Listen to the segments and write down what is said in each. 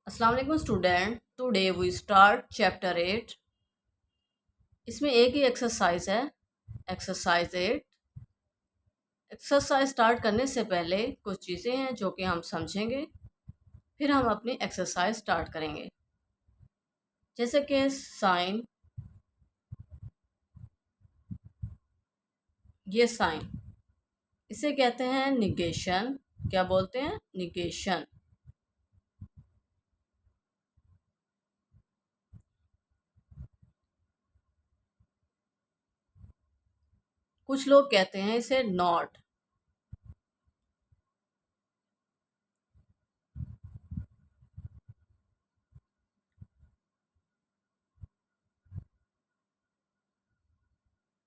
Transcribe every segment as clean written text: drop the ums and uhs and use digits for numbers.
अस्सलाम वालेकुम student. Today we start chapter 8। इसमें एक ही एक्सरसाइज है, एक्सरसाइज 8। एक्सरसाइज स्टार्ट करने से पहले कुछ चीज़ें हैं जो कि हम समझेंगे, फिर हम अपनी एक्सरसाइज स्टार्ट करेंगे। जैसे कि साइन, ये साइन इसे कहते हैं निगेशन। क्या बोलते हैं? निगेशन। कुछ लोग कहते हैं इसे नॉट।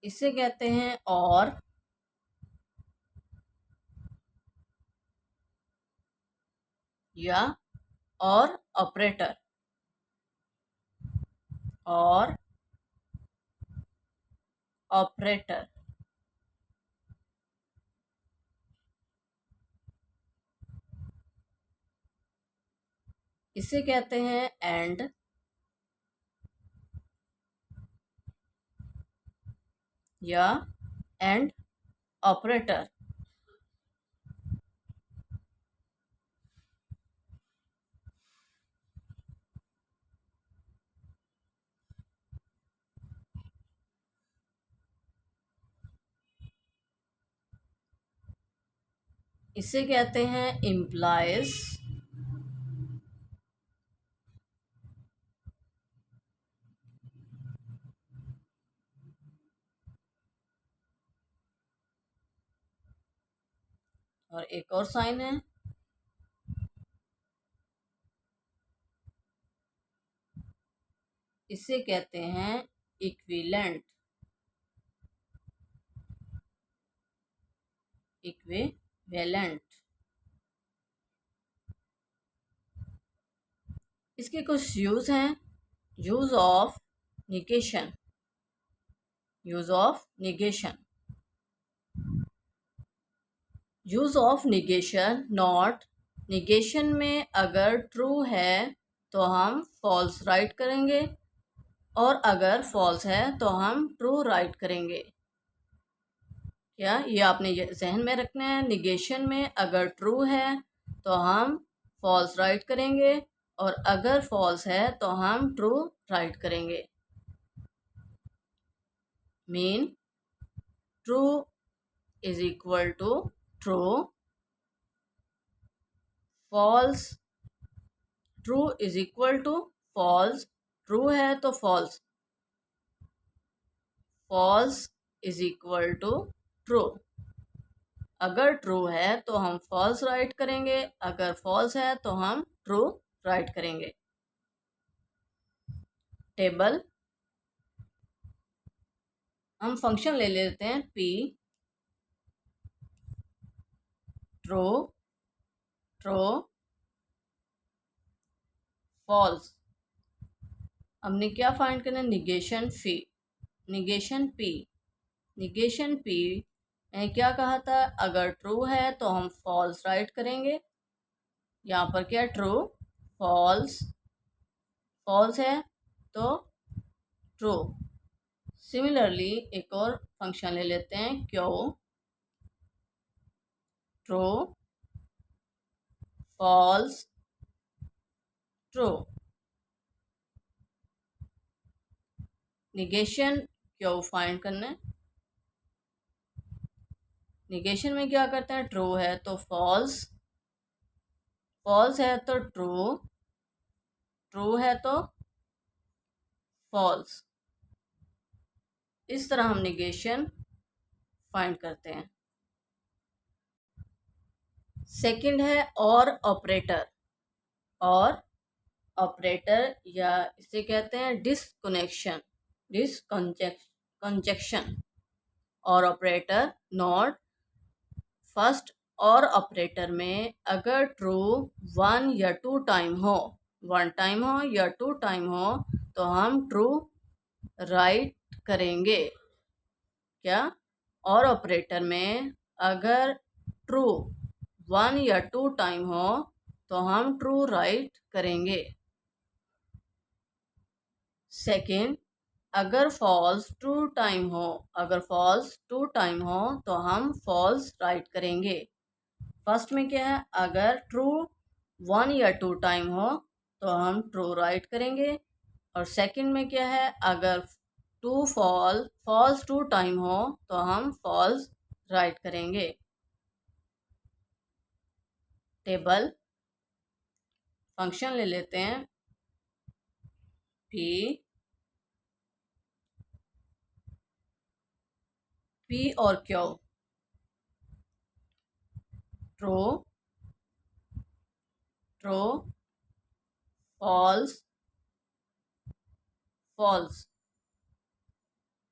इसे कहते हैं और, या और ऑपरेटर, और ऑपरेटर। इसे कहते हैं एंड, या एंड ऑपरेटर। इसे कहते हैं इम्प्लाइज, और एक और साइन है, इसे कहते हैं इक्विवेलेंट, इक्विवेलेंट। इसके कुछ यूज हैं। Use of negation, use of negation, use of negation. Not, negation में अगर ट्रू है तो हम फॉल्स राइट करेंगे, और अगर फॉल्स है तो हम ट्रू राइट करेंगे। क्या ये आपने जहन में रखना है? निगेशन में अगर ट्रू है तो हम फॉल्स राइट करेंगे, और अगर फॉल्स है तो हम ट्रू राइट करेंगे। Mean true is equal to true, false, true is equal to false, true है तो false, false is equal to true. अगर ट्रू है तो हम फॉल्स राइट करेंगे, अगर फॉल्स है तो हम ट्रू राइट करेंगे। टेबल, हम फंक्शन ले लेते हैं p, ट्रू, ट्रू, फॉल्स। हमने क्या फाइंड करना है? निगेशन फी, निगेशन p। निगेशन p मैंने क्या कहा था? अगर ट्रू है तो हम फॉल्स राइट करेंगे। यहाँ पर क्या ट्रू, फॉल्स, फॉल्स है तो ट्रू। सिमिलरली एक और फंक्शन ले लेते हैं Q, true, false, true. Negation Q find करना है। निगेशन में क्या करते हैं? ट्रू है तो फॉल्स, फॉल्स है तो ट्रू, ट्रू है तो फॉल्स। इस तरह हम निगेशन फाइंड करते हैं। सेकंड है और ऑपरेटर, और ऑपरेटर, या इसे कहते हैं डिसकनेक्शन, डिसकंजक्शन। और ऑपरेटर नॉट, फर्स्ट और ऑपरेटर में अगर ट्रू वन या टू टाइम हो, वन टाइम हो या टू टाइम हो, तो हम ट्रू राइट करेंगे। क्या? और ऑपरेटर में अगर ट्रू वन या टू टाइम हो तो हम ट्रू राइट करेंगे। सेकेंड, अगर फॉल्स टू टाइम हो, अगर फॉल्स टू टाइम हो तो हम फॉल्स राइट करेंगे। फर्स्ट में क्या है, अगर ट्रू 1 या 2 टाइम हो तो हम ट्रू राइट करेंगे। और सेकंड में क्या है, अगर फॉल्स टू टाइम हो तो हम फॉल्स राइट करेंगे। टेबल फंक्शन ले लेते हैं, पी और Q, true true false false.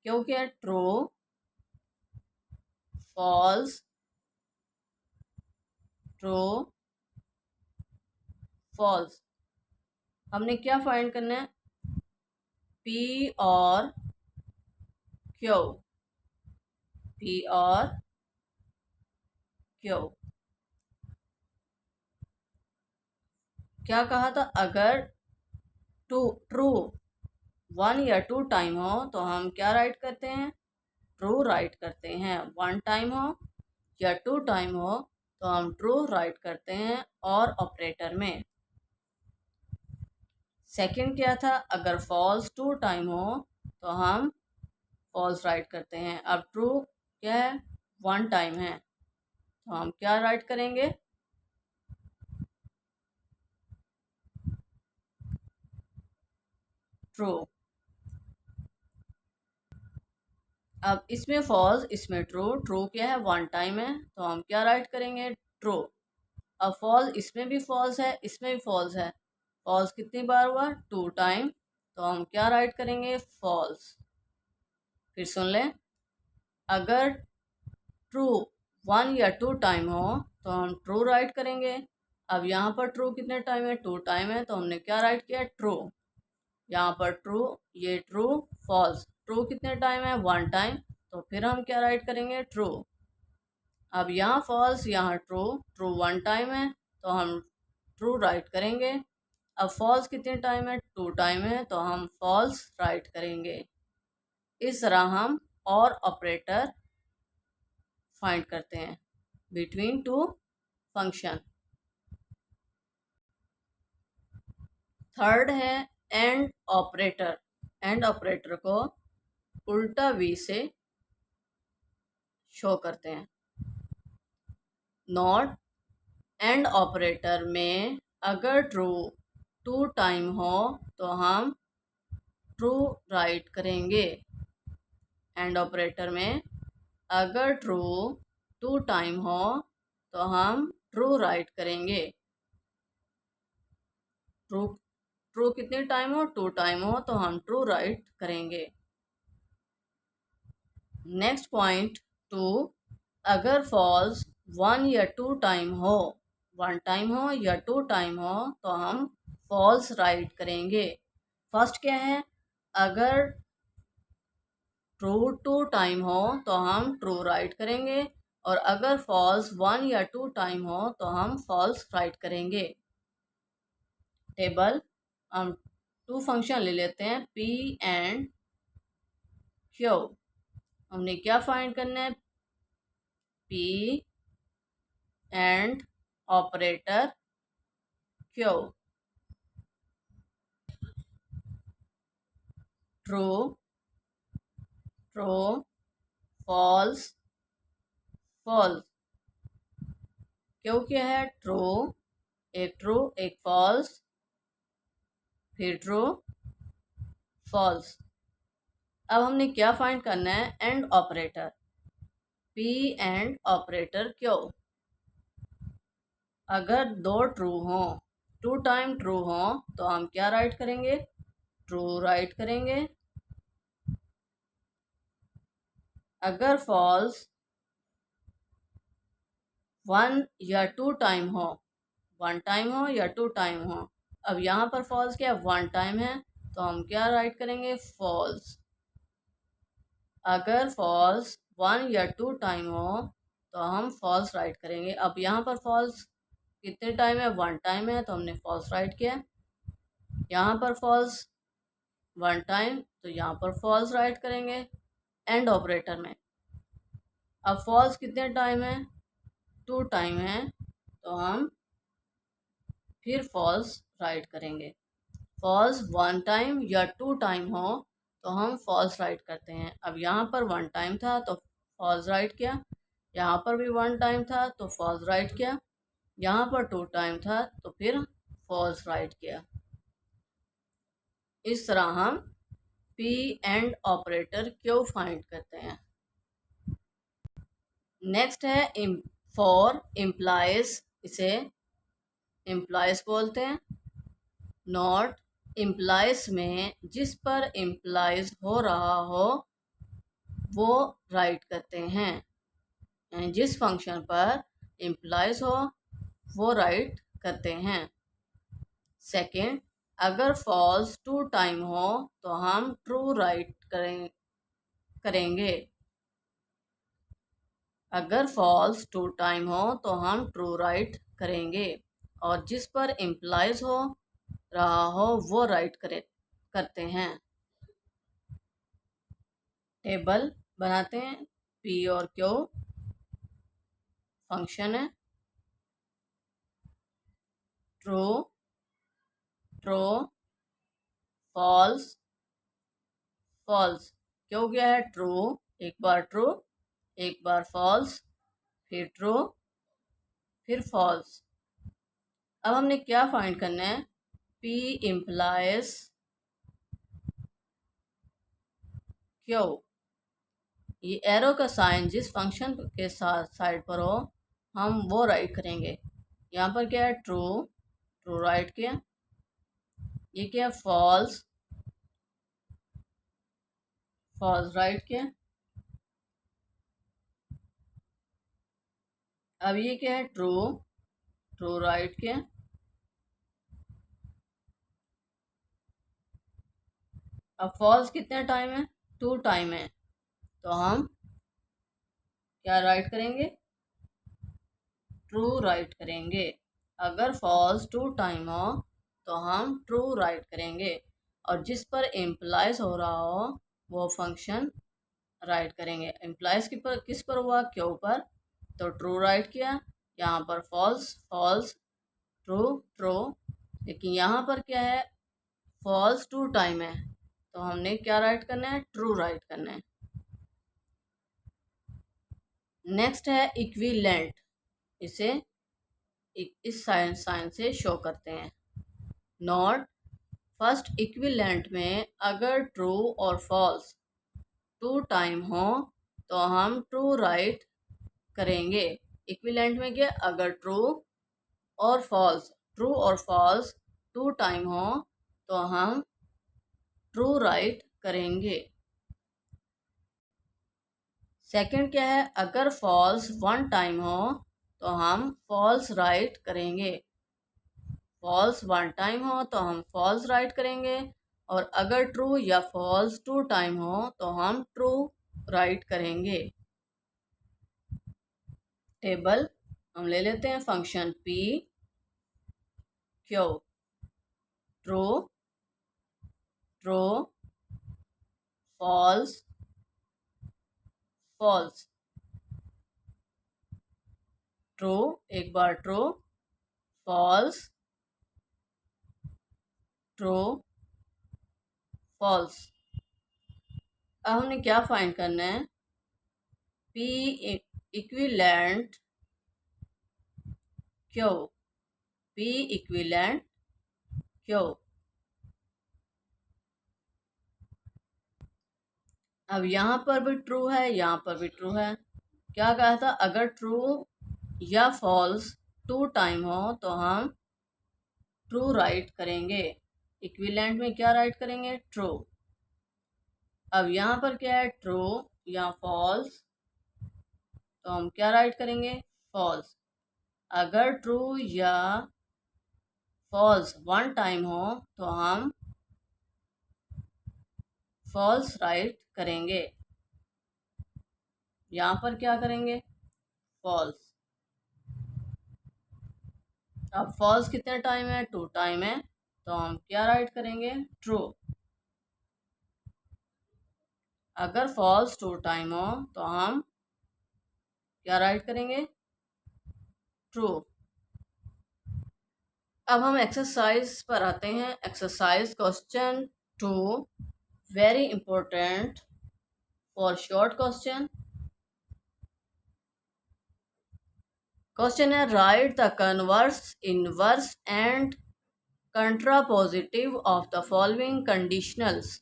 क्यों क्या, ट्रू फॉल्स ट्रू फॉल्स। हमने क्या फाइंड करना है, पी और क्यू, पी और क्यू। क्या कहा था, अगर ट्रू 1 या 2 टाइम हो तो हम क्या राइट करते हैं, ट्रू राइट करते हैं। 1 टाइम हो या 2 टाइम हो तो हम ट्रू राइट करते हैं और ऑपरेटर में। सेकंड क्या था, अगर फॉल्स 2 टाइम हो तो हम फॉल्स राइट करते हैं। अब ट्रू क्या है, 1 टाइम है तो हम क्या राइट करेंगे, ट्रू। अब इसमें फॉल्स इसमें ट्रू, ट्रू क्या है 1 टाइम है तो हम क्या राइट करेंगे, ट्रू। अब फॉल्स इसमें भी फॉल्स है, इसमें भी फॉल्स है। फॉल्स कितनी बार हुआ, 2 टाइम, तो हम क्या राइट करेंगे, फॉल्स। फिर सुन लें, अगर ट्रू 1 या 2 टाइम हो तो हम ट्रू राइट करेंगे। अब यहाँ पर ट्रू कितने टाइम है, 2 टाइम है तो हमने क्या राइट किया, ट्रू। यहाँ पर ट्रू, ये ट्रू फॉल्स, ट्रू कितने टाइम है, 1 टाइम, तो फिर हम क्या राइट करेंगे, ट्रू। अब यहाँ फॉल्स यहाँ ट्रू, ट्रू 1 टाइम है तो हम ट्रू राइट करेंगे। अब फॉल्स कितने टाइम है, 2 टाइम है तो हम फॉल्स राइट करेंगे। इस तरह हम और ऑपरेटर फाइंड करते हैं बिटवीन टू फंक्शन। थर्ड है एंड ऑपरेटर। एंड ऑपरेटर को उल्टा वी से शो करते हैं। नॉट एंड ऑपरेटर में अगर ट्रू 2 टाइम हो तो हम ट्रू राइट करेंगे। एंड ऑपरेटर में अगर ट्रू 2 टाइम हो तो हम ट्रू राइट करेंगे। ट्रू ट्रू कितने टाइम हो, 2 टाइम हो तो हम ट्रू राइट करेंगे। नेक्स्ट पॉइंट 2, अगर फॉल्स 1 या 2 टाइम हो, 1 टाइम हो या 2 टाइम हो तो हम फॉल्स राइट करेंगे। फर्स्ट क्या है, अगर ट्रू 2 टाइम हो तो हम ट्रू राइट करेंगे, और अगर फॉल्स 1 या 2 टाइम हो तो हम फॉल्स राइट करेंगे। टेबल हम 2 फंक्शन ले लेते हैं, पी एंड क्यू। हमने क्या फाइंड करना है, P and operator Q. True true false false. क्यों क्या है, ट्रू एक फॉल्स, फिर ट्रू फॉल्स। अब हमने क्या फाइंड करना है, and operator, P and operator Q. अगर 2 ट्रू हो, 2 टाइम ट्रू हो तो हम क्या राइट करेंगे, ट्रू राइट करेंगे। अगर फॉल्स 1 या 2 टाइम हो, 1 टाइम हो या 2 टाइम हो, अब यहाँ पर फॉल्स क्या, 1 टाइम है तो हम क्या राइट करेंगे, फॉल्स। अगर फॉल्स 1 या 2 टाइम हो तो हम फॉल्स राइट करेंगे। अब यहाँ पर फॉल्स कितने टाइम है, 1 टाइम है, तो हमने फॉल्स राइट किया। यहाँ पर फॉल्स 1 टाइम, तो यहाँ पर फॉल्स राइट करेंगे एंड ऑपरेटर में। अब फॉल्स कितने टाइम है, 2 टाइम है, तो हम फिर फॉल्स राइट करेंगे। फॉल्स 1 टाइम या 2 टाइम हो तो हम फॉल्स राइट करते हैं। अब यहाँ पर 1 टाइम था तो फॉल्स राइट किया, यहाँ पर भी 1 टाइम था तो फॉल्स राइट किया, यहाँ पर 2 टाइम था तो फिर फॉल्स राइट किया। इस तरह हम पी एंड ऑपरेटर क्यों फाइंड करते हैं। नेक्स्ट है फॉर इम्प्लाइज, इसे इम्प्लाइज बोलते हैं। नॉट इम्प्लाइज में जिस पर इम्प्लाइज हो रहा हो वो राइट करते हैं, यानी जिस फंक्शन पर इम्प्लाइज हो वो राइट करते हैं। सेकंड, अगर फॉल्स 2 टाइम हो तो हम ट्रू राइट करेंगे। अगर फॉल्स 2 टाइम हो तो हम ट्रू राइट करेंगे और जिस पर इम्प्लाइज हो रहा हो वो राइट करते हैं। टेबल बनाते हैं। पी और क्यू फंक्शन है। True, true, false, false. क्यों गया है ट्रू, एक बार ट्रू, एक बार फॉल्स, फिर ट्रू, फिर फॉल्स। अब हमने क्या फाइंड करना है, पी इम्प्लाइज क्यू। ये एरो का साइन जिस फंक्शन के साथ साइड पर हो हम वो राइट करेंगे। यहाँ पर क्या है ट्रू, ट्रू राइट किया। ये क्या है फॉल्स, फॉल्स राइट किया। अब ये क्या है ट्रू, ट्रू राइट किया। अब फॉल्स कितने टाइम है, 2 टाइम है, तो हम क्या राइट करेंगे, ट्रू राइट करेंगे। अगर फॉल्स 2 टाइम हो तो हम ट्रू राइट करेंगे और जिस पर इम्प्लाइज हो रहा हो वो फंक्शन राइट करेंगे। इम्प्लाइज किस पर हुआ, क्यू पर, तो ट्रू राइट किया। यहाँ पर फॉल्स, फॉल्स, ट्रू, ट्रू। लेकिन यहाँ पर क्या है, फॉल्स 2 टाइम है तो हमने क्या राइट करना है, ट्रू राइट करना है। नेक्स्ट है इक्विलेंट, इसे इस साइन से शो करते हैं। नॉट फर्स्ट इक्विलेंट में अगर ट्रू और फॉल्स 2 टाइम हो तो हम ट्रू राइट करेंगे। इक्विलेंट में क्या, अगर ट्रू और फॉल्स, ट्रू और फॉल्स 2 टाइम हो तो हम ट्रू राइट करेंगे। सेकंड क्या है, अगर फॉल्स 1 टाइम हो तो हम फॉल्स राइट करेंगे। फॉल्स 1 टाइम हो तो हम फॉल्स राइट करेंगे और अगर ट्रू या फॉल्स 2 टाइम हो तो हम ट्रू राइट करेंगे। टेबल हम ले लेते हैं। Function p q, true, true, false, false, true, एक बार ट्रू, फॉल्स, ट्रू, फॉल्स। अब हमने क्या फाइंड करना है, p equivalent q, p equivalent q. अब यहाँ पर भी ट्रू है, यहाँ पर भी ट्रू है। क्या कहा था, अगर ट्रू या फॉल्स 2 टाइम हो तो हम ट्रू राइट करेंगे। इक्विलेंट में क्या राइट करेंगे, ट्रू। अब यहाँ पर क्या है, ट्रू या फॉल्स, तो हम क्या राइट करेंगे, फॉल्स। अगर ट्रू या फॉल्स 1 टाइम हो तो हम फॉल्स राइट करेंगे। यहाँ पर क्या करेंगे, फॉल्स। अब फॉल्स कितने टाइम है, 2 टाइम है, तो हम क्या राइट करेंगे, ट्रू। अगर फॉल्स 2 टाइम हो तो हम क्या राइट करेंगे, ट्रू। अब हम एक्सरसाइज पर आते हैं। Exercise question 2, very important for short question. Question है, write the converse, inverse and contrapositive of the following conditionals.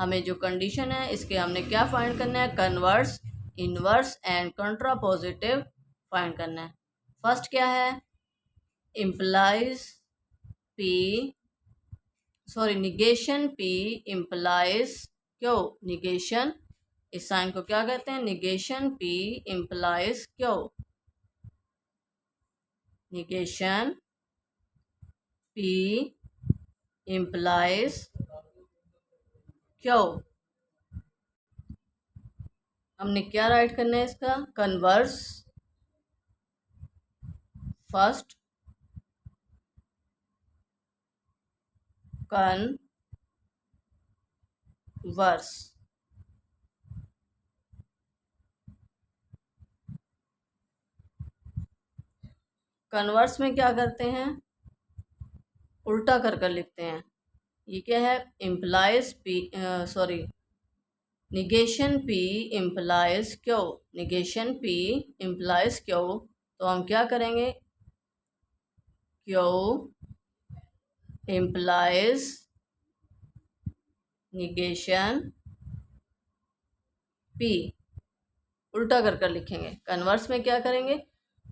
हमें जो कंडीशन है इसके हमने क्या फाइंड करना है, कन्वर्स, इनवर्स एंड कंट्रापोजिटिव फाइंड करना है। फर्स्ट क्या है, implies P, sorry negation p implies क्यों, निगेशन, इस साइन को क्या कहते हैं, निगेशन पी इम्प्लाइज क्यों, निगेशन पी इम्प्लाइज क्यों। हमने क्या राइट करना है इसका, कन्वर्स, फर्स्ट कन्वर्स। कन्वर्स में क्या करते हैं, उल्टा कर कर लिखते हैं। ये क्या है, implies P, sorry negation p implies क्यों, निगेशन पी इम्प्लाइज क्यों, तो हम क्या करेंगे, क्यों इम्प्लाइज निगेशन पी, उल्टा कर कर लिखेंगे। कन्वर्स में क्या करेंगे,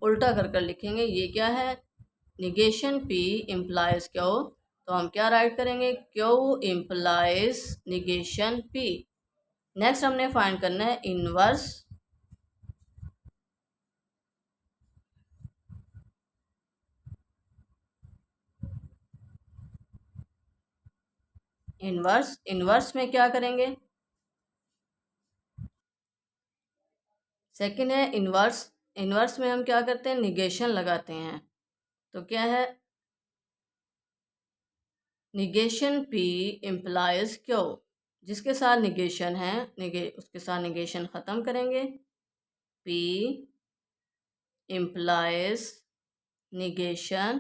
उल्टा कर कर लिखेंगे। ये क्या है, निगेशन पी इम्प्लाइज क्यों, तो हम क्या राइट करेंगे, क्यों इम्प्लाइज निगेशन पी। नेक्स्ट हमने फाइंड करना है इनवर्स, इनवर्स, इनवर्स में क्या करेंगे, सेकंड है इनवर्स। इनवर्स में हम क्या करते हैं, निगेशन लगाते हैं। तो क्या है, निगेशन पी इम्प्लाइज क्यों, जिसके साथ निगेशन है उसके साथ निगेशन ख़त्म करेंगे। पी इम्प्लाइज निगेशन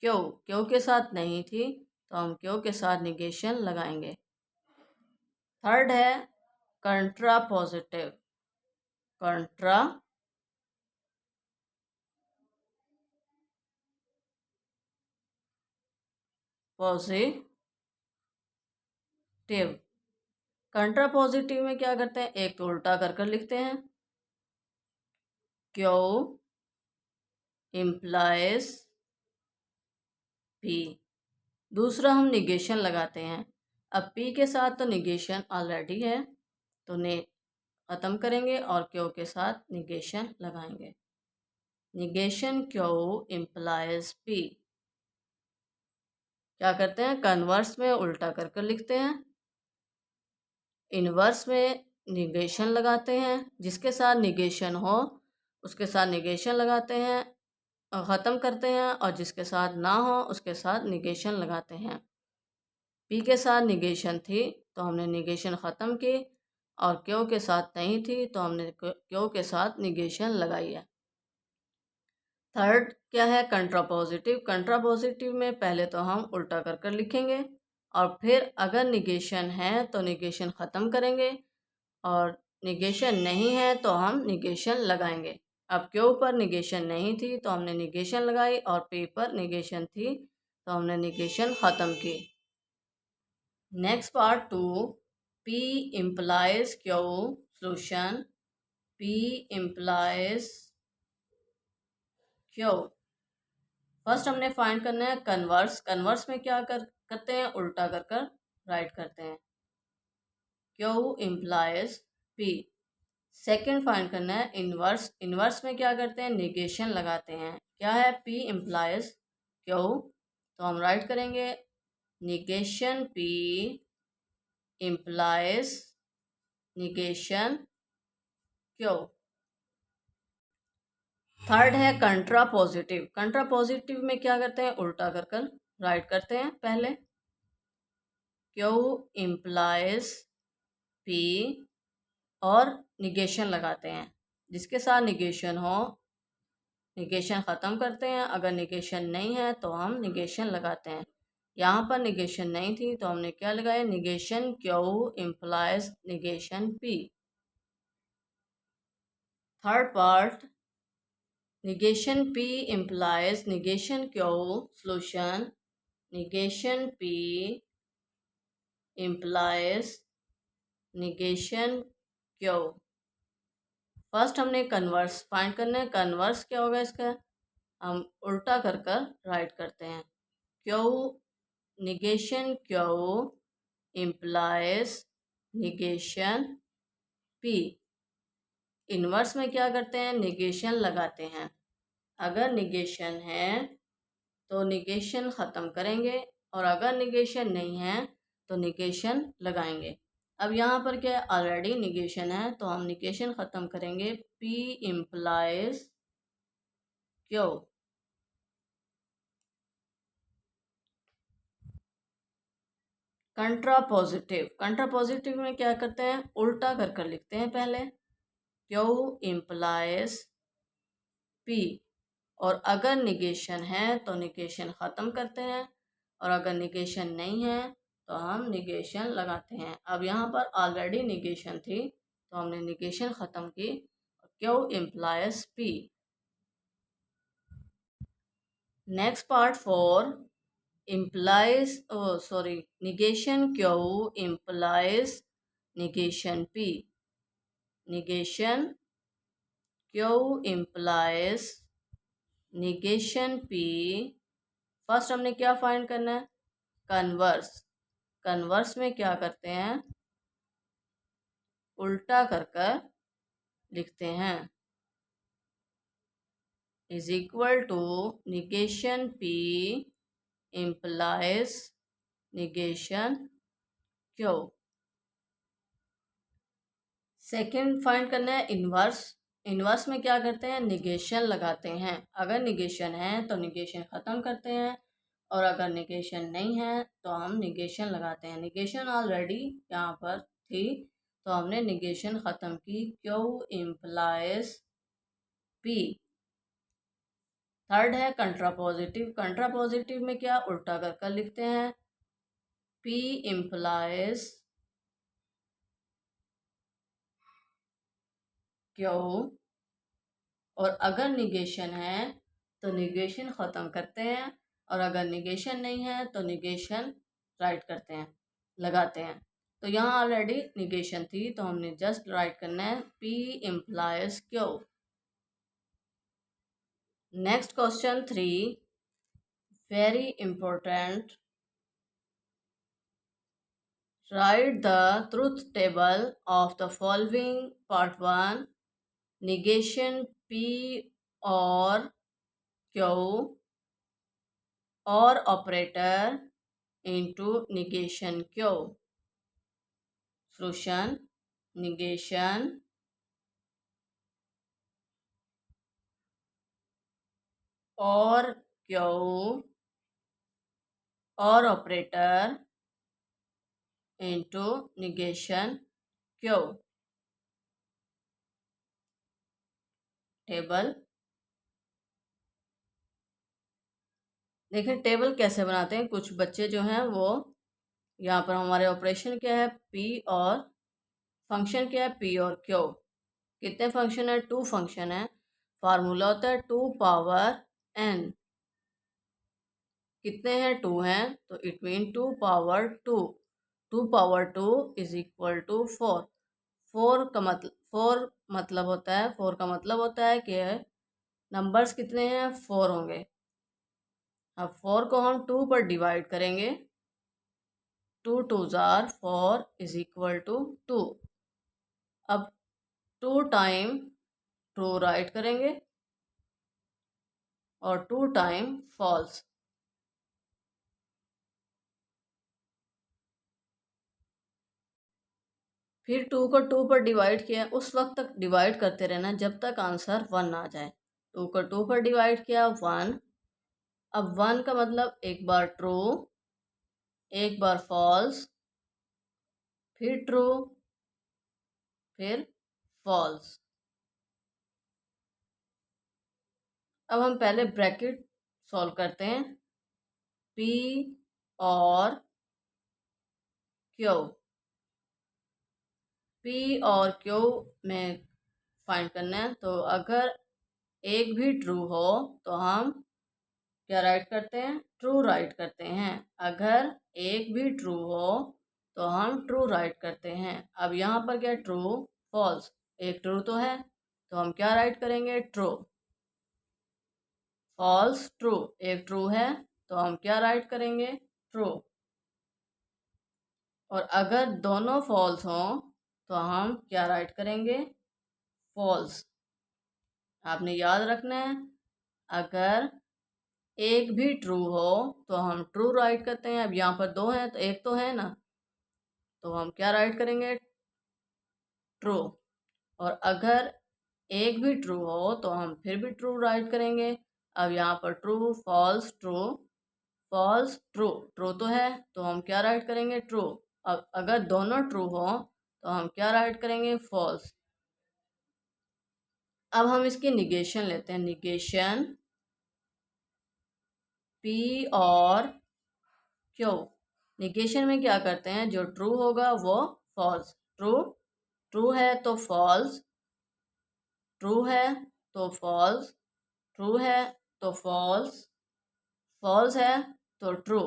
क्यों, क्यों के साथ नहीं थी तो हम क्यों के साथ निगेशन लगाएंगे। थर्ड है कंट्रा positive, contrapositive. Contrapositive में क्या करते हैं, एक तो उल्टा कर कर लिखते हैं, क्यों इम्प्लाइज पी। दूसरा हम निगेशन लगाते हैं। अब पी के साथ तो निगेशन ऑलरेडी है तो ने ख़त्म करेंगे और क्यों के साथ निगेशन लगाएंगे। निगेशन क्यों इम्प्लाइज पी, क्या करते हैं, कन्वर्स में उल्टा कर कर लिखते हैं, इनवर्स में निगेशन लगाते हैं, जिसके साथ निगेशन हो उसके साथ निगेशन लगाते हैं, ख़त्म करते हैं, और जिसके साथ ना हो उसके साथ निगेशन लगाते हैं। पी के साथ निगेशन थी तो हमने निगेशन ख़त्म की, और क्यों के साथ नहीं थी तो हमने क्यों के साथ निगेशन लगाई है। थर्ड क्या है, कंट्रापोजिटिव। कंट्रापोजिटिव में पहले तो हम उल्टा कर कर लिखेंगे और फिर अगर निगेशन है तो निगेशन ख़त्म करेंगे, और निगेशन नहीं है तो हम निगेशन लगाएंगे। अब क्यों पर निगेशन नहीं थी तो हमने निगेशन लगाई, और पी पर निगेशन थी तो हमने निगेशन ख़त्म की। नेक्स्ट पार्ट 2, पी इम्प्लाइज क्यों, सोल्यूशन। पी इम्प्लाइज क्यों। फर्स्ट हमने फाइंड करना है कन्वर्स। कन्वर्स में क्या करते हैं, उल्टा कर कर राइट करते हैं, क्यों इम्प्लाइज पी। सेकेंड फाइंड करना है इनवर्स। इनवर्स में क्या करते हैं, निगेशन लगाते हैं। क्या है, पी इम्प्लाइज क्यों, तो हम राइट करेंगे निगेशन पी इम्प्लाइज निगेशन क्यों। थर्ड है कंट्रा पॉजिटिव। कंट्रा पॉजिटिव में क्या करते हैं, उल्टा कर कर राइट करते हैं। पहले क्यू इम्प्लाइज पी और निगेशन लगाते हैं, जिसके साथ निगेशन हो निगेशन ख़त्म करते हैं। अगर निगेशन नहीं है तो हम निगेशन लगाते हैं। यहाँ पर निगेशन नहीं थी तो हमने क्या लगाया, negation Q implies negation P. Third part, negation P implies negation Q, solution negation P implies negation Q। First हमने कन्वर्स फाइंड करना है। कन्वर्स क्या होगा इसका, हम उल्टा कर कर राइट करते हैं। Q negation Q implies negation P। Inverse में क्या करते हैं, निगेशन लगाते हैं। अगर निगेशन है तो निगेशन ख़त्म करेंगे और अगर निगेशन नहीं है तो निगेशन लगाएंगे। अब यहाँ पर क्या ऑलरेडी निगेशन है तो हम निगेशन ख़त्म करेंगे। P implies Q. Contrapositive, contrapositive में क्या करते हैं, उल्टा कर कर लिखते हैं। पहले क्यू इम्प्लाइज P और अगर निगेशन है तो निगेशन ख़त्म करते हैं और अगर निगेशन नहीं है तो हम निगेशन लगाते हैं। अब यहाँ पर ऑलरेडी निगेशन थी तो हमने निगेशन ख़त्म की। Q implies P. Next part 4 implies negation Q implies negation P. Negation Q implies negation P. First हमने क्या फाइंड करना है, कन्वर्स। कन्वर्स में क्या करते हैं, उल्टा कर कर लिखते हैं। Is equal to negation p implies negation q. Second find करना है इन्वर्स। इन्वर्स में क्या करते हैं, निगेशन लगाते हैं। अगर निगेशन है तो निगेशन ख़त्म करते हैं और अगर निगेशन नहीं है तो हम निगेशन लगाते हैं। निगेशन ऑलरेडी यहाँ पर थी तो हमने निगेशन ख़त्म की। Q implies P. थर्ड है कंट्रा पॉजिटिव। कंट्रा पॉजिटिव में क्या, उल्टा कर कर लिखते हैं। P इम्प्लाइज क्यू और अगर निगेशन है तो निगेशन ख़त्म करते हैं और अगर निगेशन नहीं है तो निगेशन राइट करते हैं, लगाते हैं। तो यहाँ ऑलरेडी निगेशन थी तो हमने जस्ट राइट करना है P implies Q. Next question 3, very important. Write the truth table of the following. Part 1, negation P or Q or operator into negation Q. Solution, negation or Q or operator into negation Q. Table देखिए, table कैसे बनाते हैं। कुछ बच्चे जो हैं वो यहाँ पर हमारे ऑपरेशन क्या है, P और फंक्शन क्या है, P और Q। कितने फंक्शन है, 2 फंक्शन है। फार्मूला होता है 2 पावर n। कितने हैं, 2 हैं तो it mean 2 power 2। 2 power 2 is equal to 4। 4 का मतलब होता है कि नंबर्स कितने हैं, 4 होंगे। अब 4 को हम 2 पर डिवाइड करेंगे। 2 2 जार 4 इज इक्वल टू 2। अब 2 टाइम ट्रू राइट करेंगे और 2 टाइम फॉल्स। फिर 2 को 2 पर डिवाइड किया, उस वक्त तक डिवाइड करते रहना जब तक आंसर 1 आ जाए। 2 को 2 पर डिवाइड किया 1। अब 1 का मतलब एक बार ट्रू, एक बार फॉल्स, फिर ट्रू, फिर फॉल्स। अब हम पहले ब्रैकेट सॉल्व करते हैं। पी और क्यू, पी और क्यू में फाइंड करना है। तो अगर एक भी ट्रू हो तो हम क्या राइट करते हैं? ट्रू राइट करते हैं। अगर एक भी ट्रू हो तो हम ट्रू राइट करते हैं। अब यहाँ पर क्या ट्रू, फॉल्स, एक ट्रू तो है तो हम क्या राइट करेंगे? ट्रू। फॉल्स ट्रू, एक ट्रू है तो हम क्या राइट करेंगे? ट्रू। और अगर दोनों फॉल्स हों तो हम क्या राइट करेंगे? फॉल्स। आपने याद रखना है, अगर एक भी ट्रू हो तो हम ट्रू राइट करते हैं। अब यहाँ पर दो हैं तो एक तो है ना, तो हम क्या राइट करेंगे? ट्रू। और अगर एक भी ट्रू हो तो हम फिर भी ट्रू राइट करेंगे। अब यहाँ पर true, false, true, false, true, true तो है तो हम क्या राइट करेंगे? ट्रू। अब अगर दोनों ट्रू हो तो हम क्या राइट करेंगे? फॉल्स। अब हम इसकी निगेशन लेते हैं। निगेशन पी और क्यू। निगेशन में क्या करते हैं? जो ट्रू होगा वो फॉल्स, ट्रू, ट्रू है तो फॉल्स, ट्रू है तो फॉल्स, ट्रू है तो फॉल्स, फॉल्स है तो ट्रू।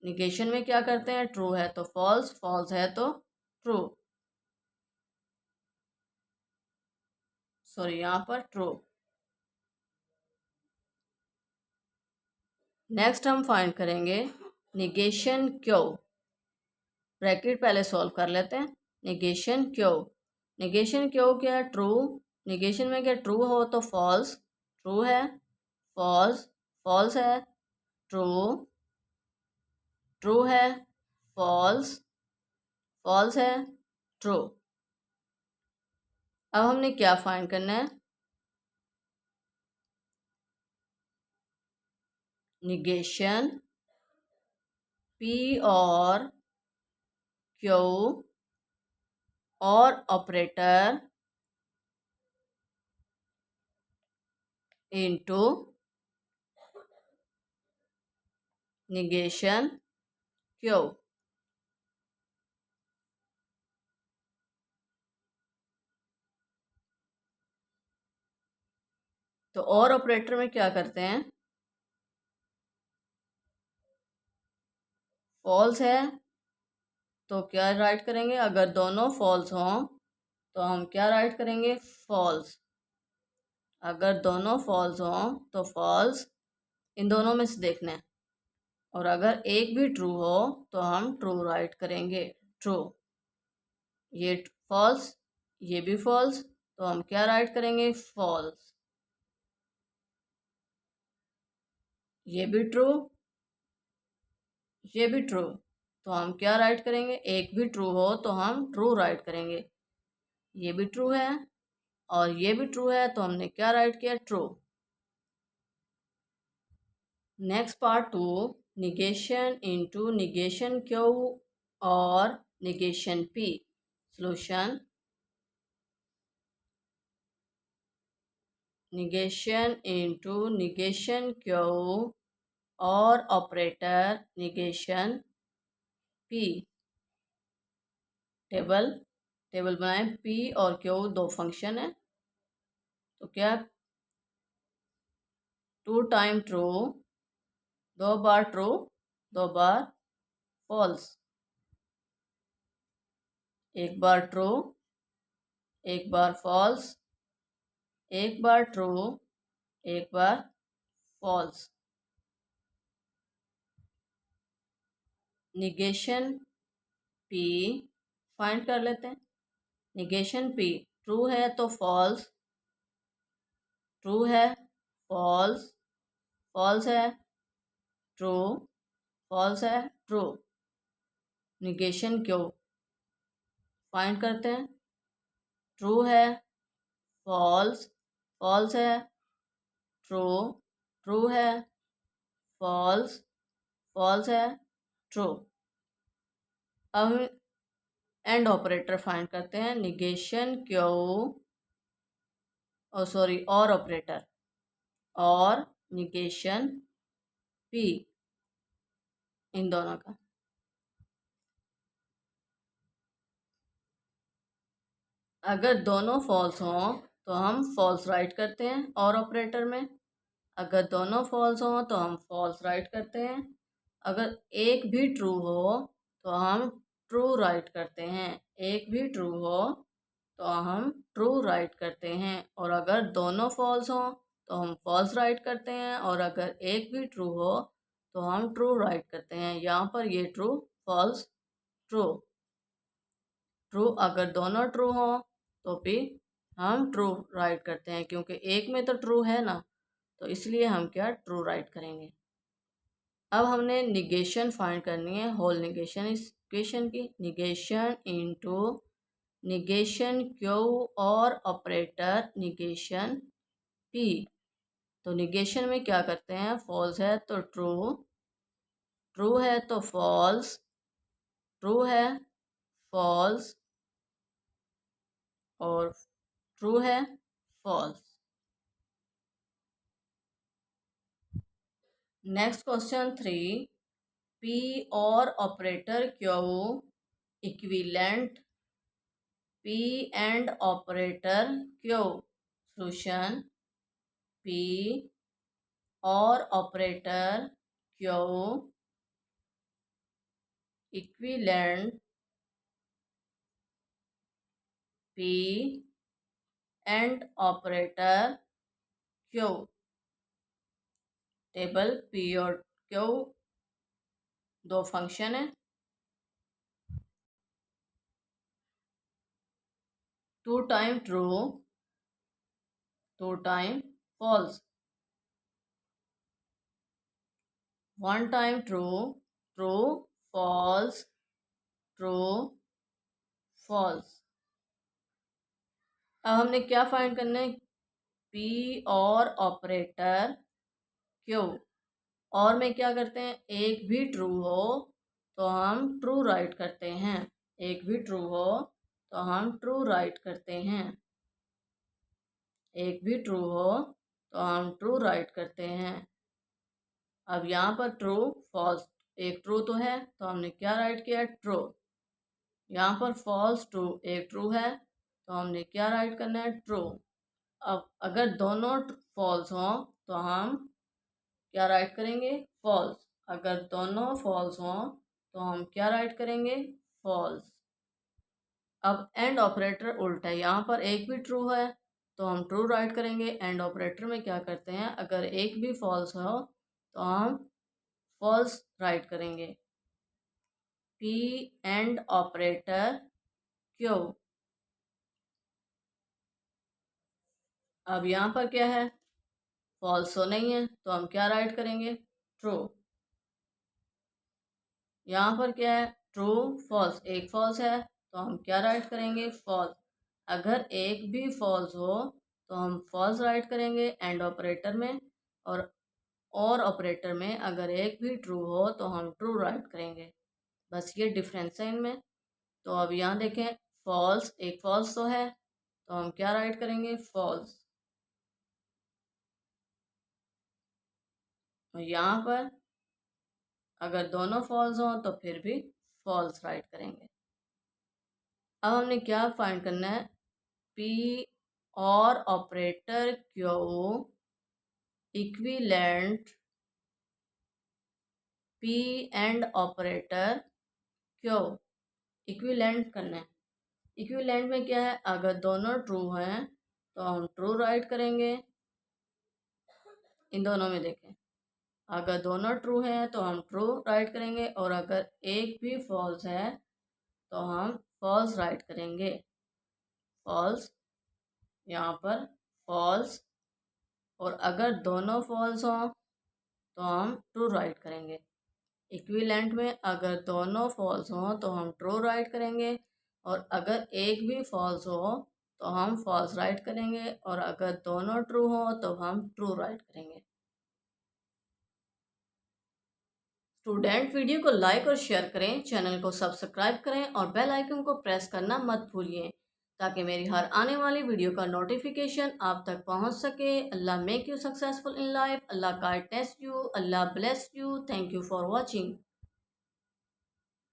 निगेशन में क्या करते हैं? ट्रू है तो फॉल्स, फॉल्स है तो ट्रू। सॉरी, यहाँ पर ट्रू। नेक्स्ट हम फाइंड करेंगे निगेशन क्यू। ब्रैकेट पहले सॉल्व कर लेते हैं। निगेशन क्यू, निगेशन क्यू क्या है? ट्रू। निगेशन में क्या ट्रू हो तो फॉल्स, ट्रू है, फॉल्स, फॉल्स है, ट्रू, ट्रू है, फॉल्स, फॉल्स है, ट्रू। अब हमने क्या फाइंड करना है? निगेशन पी और क्यू और ऑपरेटर इनटू निगेशन क्यू। तो और ऑपरेटर में क्या करते हैं? फॉल्स है तो क्या राइट करेंगे? अगर दोनों फॉल्स हों तो हम क्या राइट करेंगे? फॉल्स। अगर दोनों फॉल्स हों तो फॉल्स, इन दोनों में से देखना है। और अगर एक भी ट्रू हो तो हम ट्रू राइट करेंगे, ट्रू। ये फॉल्स, ये भी फॉल्स, तो हम क्या राइट करेंगे? फॉल्स। ये भी ट्रू, ये भी ट्रू, तो हम क्या राइट करेंगे? एक भी ट्रू हो तो हम ट्रू राइट करेंगे। ये भी ट्रू है और ये भी ट्रू है तो हमने क्या राइट किया? True. Next part 2, negation into negation Q और negation P. Solution, negation into negation Q और ऑपरेटर निगेशन पी। टेबल बनाए। पी और क्यू दो फंक्शन है तो क्या, 2 टाइम ट्रू, दो बार ट्रू, दो बार फॉल्स। एक बार ट्रू, एक बार फॉल्स, एक बार ट्रू, एक बार फॉल्स। निगेशन पी फाइंड कर लेते हैं। निगेशन पी, ट्रू है तो फॉल्स, ट्रू है, फॉल्स, फॉल्स है, ट्रू, फॉल्स है, ट्रू। निगेशन क्यू फाइंड करते हैं। ट्रू है, फॉल्स, फॉल्स है, ट्रू, ट्रू है, फॉल्स, फॉल्स है, ट्रू। अब एंड ऑपरेटर फाइंड करते हैं। निगेशन क्यों, सॉरी, और ऑपरेटर, और निगेशन पी, इन दोनों का। अगर दोनों फॉल्स हों तो हम फॉल्स राइट करते हैं और ऑपरेटर में। अगर दोनों फॉल्स हों तो हम फॉल्स राइट करते हैं। अगर एक भी ट्रू हो तो हम ट्रू राइट करते हैं। एक भी ट्रू हो तो हम ट्रू राइट करते हैं। और अगर दोनों फॉल्स हों तो हम फॉल्स राइट करते हैं। और अगर एक भी ट्रू हो तो हम ट्रू राइट करते हैं। यहाँ पर ये ट्रू, फॉल्स, ट्रू। ट्रू अगर दोनों ट्रू हो तो फिर हम ट्रू राइट करते हैं, क्योंकि एक में तो ट्रू है ना, तो इसलिए हम क्या, ट्रू राइट करेंगे। अब हमने निगेशन फाइंड करनी है, होल निगेशन इस इक्वेशन की। निगेशन इनटू निगेशन क्यू और ऑपरेटर निगेशन पी। तो निगेशन में क्या करते हैं, फॉल्स है तो ट्रू, ट्रू है तो फॉल्स, ट्रू है, फॉल्स, और ट्रू है, फॉल्स। नेक्स्ट क्वेश्चन 3, पी और operator Q equivalent, P and operator Q. Solution, P और operator Q equivalent, P and operator Q. Table P और क्यू दो फंक्शन है। Two time true, two time false, one time true, true, false, true, false. अब हमने क्या find करना है, P और ऑपरेटर क्यू। और में क्या करते हैं, एक भी ट्रू हो तो हम ट्रू राइट करते हैं। एक भी ट्रू हो तो हम ट्रू राइट करते हैं। एक भी ट्रू हो तो हम ट्रू राइट करते हैं। अब यहाँ पर ट्रू, फॉल्स, एक ट्रू तो है तो हमने क्या राइट किया, ट्रू। यहाँ पर फॉल्स, ट्रू, एक ट्रू है तो हमने क्या राइट करना है, ट्रू। अब अगर दोनों फॉल्स हों तो हम क्या राइट करेंगे, फॉल्स। अगर दोनों फॉल्स हों तो हम क्या राइट करेंगे, फॉल्स। अब एंड ऑपरेटर उल्टा है, यहाँ पर एक भी ट्रू है तो हम ट्रू राइट करेंगे। एंड ऑपरेटर में क्या करते हैं, अगर एक भी फॉल्स हो तो हम फॉल्स राइट करेंगे। P and operator Q. अब यहाँ पर क्या है, फॉल्स तो नहीं है तो हम क्या राइट करेंगे, ट्रू। यहाँ पर क्या है, ट्रू, फॉल्स, एक फॉल्स है तो हम क्या राइट करेंगे, फॉल्स। अगर एक भी फॉल्स हो तो हम फॉल्स राइट करेंगे एंड ऑपरेटर में। और ऑपरेटर में अगर एक भी ट्रू हो तो हम ट्रू राइट करेंगे। बस ये डिफरेंस है इनमें। तो अब यहाँ देखें, फॉल्स, एक फॉल्स तो है तो हम क्या राइट करेंगे, फॉल्स। और यहाँ पर अगर दोनों फॉल्स हों तो फिर भी फॉल्स राइट करेंगे। अब हमने क्या फाइंड करना है, पी और operator Q equivalent, P and operator Q. Equivalent करना है। इक्विवेलेंट में क्या है, अगर दोनों ट्रू हैं तो हम ट्रू राइट करेंगे। इन दोनों में देखें, अगर दोनों ट्रू हैं तो हम ट्रू राइट करेंगे। और अगर एक भी फॉल्स है तो हम फॉल्स राइट करेंगे। फॉल्स, यहाँ पर फॉल्स। और अगर दोनों फॉल्स हों तो हम ट्रू राइट करेंगे। इक्विवेलेंट में अगर दोनों फॉल्स हों तो हम ट्रू राइट करेंगे। और अगर एक भी फॉल्स हो तो हम फॉल्स राइट करेंगे, और अगर दोनों ट्रू हो तो हम ट्रू राइट करेंगे। स्टूडेंट, वीडियो को लाइक और शेयर करें, चैनल को सब्सक्राइब करें और बेल आइकन को प्रेस करना मत भूलिए, ताकि मेरी हर आने वाली वीडियो का नोटिफिकेशन आप तक पहुंच सके। Allah make you successful in life, Allah guide you, Allah bless you. Thank you for watching.